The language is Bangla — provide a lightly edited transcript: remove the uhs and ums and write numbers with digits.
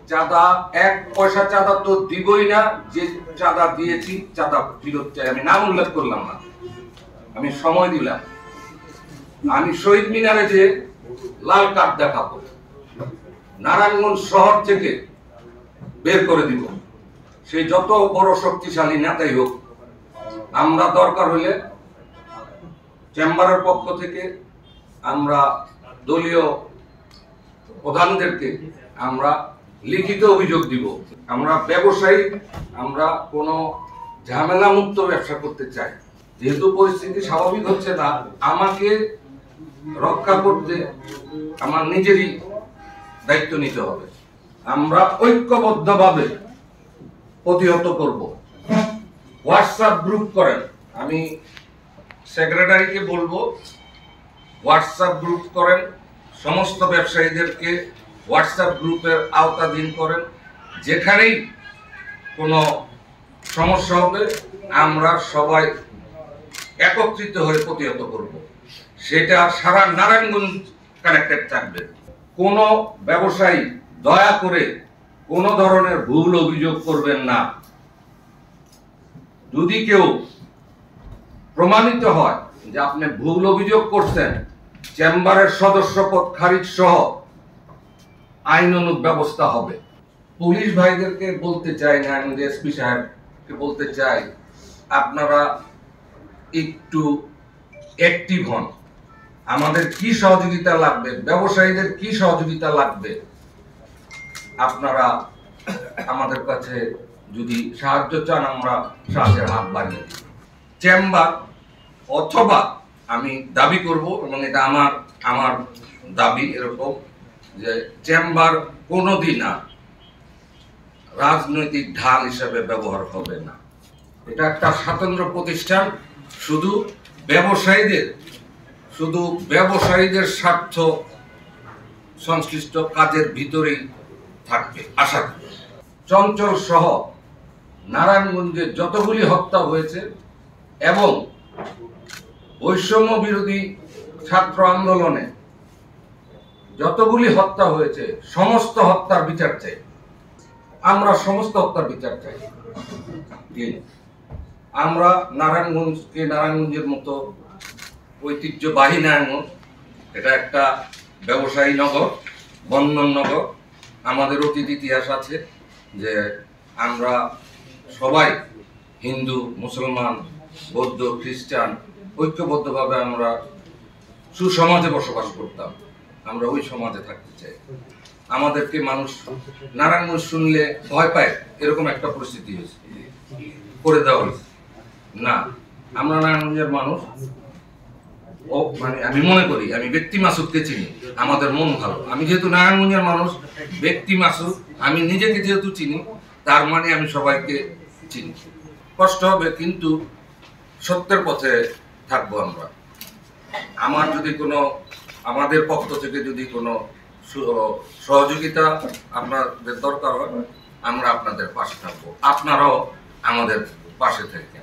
চাঁদা 1 পয়সা চাঁদা তো দিবই না। যে চাঁদা দিয়েছি চাঁদা ফেরত চাই। আমি নাম উল্লেখ করলাম না, আমি সময় দিলাম। আমি শহীদ মিনারে যে লাল কার্ড দেখাবো, নারায়ণগঞ্জ শহর থেকে বের করে দিব। সেই যত বড় শক্তিশালী নেতাই হোক, আমরা দরকার হলে চেম্বারের পক্ষ থেকে আমরা দলীয় প্রধানদেরকে আমরা লিখিত অভিযোগ দিব। আমরা ব্যবসায়ী, আমরা কোনো ঝামেলা মুক্ত ব্যবসা করতে চাই। যেহেতু পরিস্থিতি স্বাভাবিক হচ্ছে না, আমাকে রক্ষা করতে আমার নিজেরই দায়িত্ব নিতে হবে। আমরা ঐক্যবদ্ধভাবে প্রতিহত করব। হোয়াটসঅ্যাপ গ্রুপ করেন, আমি সেক্রেটারিকে বলবো হোয়াটসঅ্যাপ গ্রুপ করেন, সমস্ত ব্যবসায়ীদেরকে হোয়াটসঅ্যাপ গ্রুপের আওতাধীন করেন। যেখানেই কোনো সমস্যা হবে আমরা সবাই একত্রিত হয়ে প্রতিহত করব। সেটা সারা নারায়ণগঞ্জ কানেক্টেড থাকবে। কোনো ব্যবসায়ী দয়া করে কোনো ধরনের ভুল অভিযোগ করবেন না। যদি কেউ প্রমাণিত হয় যে আপনি ভুল অভিযোগ করছেন, চেম্বারের সদস্যপদ খারিজ সহ আইনানুগ ব্যবস্থা হবে। পুলিশ ভাইদেরকে বলতে চাই, নারায়ণগঞ্জ এসপি সাহেবকে বলতে চাই, আপনারা একটু অ্যাক্টিভ হন। আমাদের কি সহযোগিতা লাগবে, ব্যবসায়ীদের কি সহযোগিতা লাগবে, আপনারা আমাদের কাছে যদি সাহায্য চান আমরা সাহায্যের হাত বাড়িয়ে দিই। চেম্বার অথবা আমি দাবি করব, এবং এটা আমার দাবি এরকম যে চেম্বার কোনোদিন না রাজনৈতিক ঢাল হিসেবে ব্যবহার হবে না। এটা একটা স্বতন্ত্র প্রতিষ্ঠান, শুধু ব্যবসায়ীদের স্বার্থ সংশ্লিষ্ট কাজের ভিতরেই থাকবে আশা করি। চঞ্চল সহ নারায়ণগঞ্জে যতগুলি হত্যা হয়েছে এবং বৈষম্য বিরোধী ছাত্র আন্দোলনে যতগুলি হত্যা হয়েছে সমস্ত হত্যার বিচার চাই। আমরা সমস্ত হত্যার বিচার চাই। আমরা নারায়ণগঞ্জের মতো ঐতিহ্যবাহী নারায়ণগঞ্জ, এটা একটা ব্যবসায়ী নগর, বন্ধন নগর। আমাদের অতীত ইতিহাস আছে যে আমরা সবাই হিন্দু, মুসলমান, বৌদ্ধ, খ্রিস্টান ঐক্যবদ্ধভাবে আমরা সুসমাজে বসবাস করতাম। আমরা ওই সমাজে থাকতে চাই। আমাদেরকে মানুষ নারায়ণগঞ্জ শুনলে ভয় পায়, এরকম একটা পরিস্থিতি হয়েছে, করে দেওয়া হয়েছে না। আমরা নারায়ণগঞ্জের মানুষ, আমি মনে করি, আমি ব্যক্তি মাসুদকে চিনি, আমাদের মন ভালো। আমি যেহেতু নারায়ণগঞ্জের মানুষ, ব্যক্তি মাসুদ আমি নিজেকে যেহেতু চিনি, তার মানে আমি সবাইকে চিনি। কষ্ট হবে কিন্তু সত্যের পথে থাকবো আমরা। আমাদের পক্ষ থেকে যদি কোনো সহযোগিতা আপনাদের দরকার হয়, আমরা আপনাদের পাশে থাকবো, আপনারাও আমাদের পাশে থাকবেন।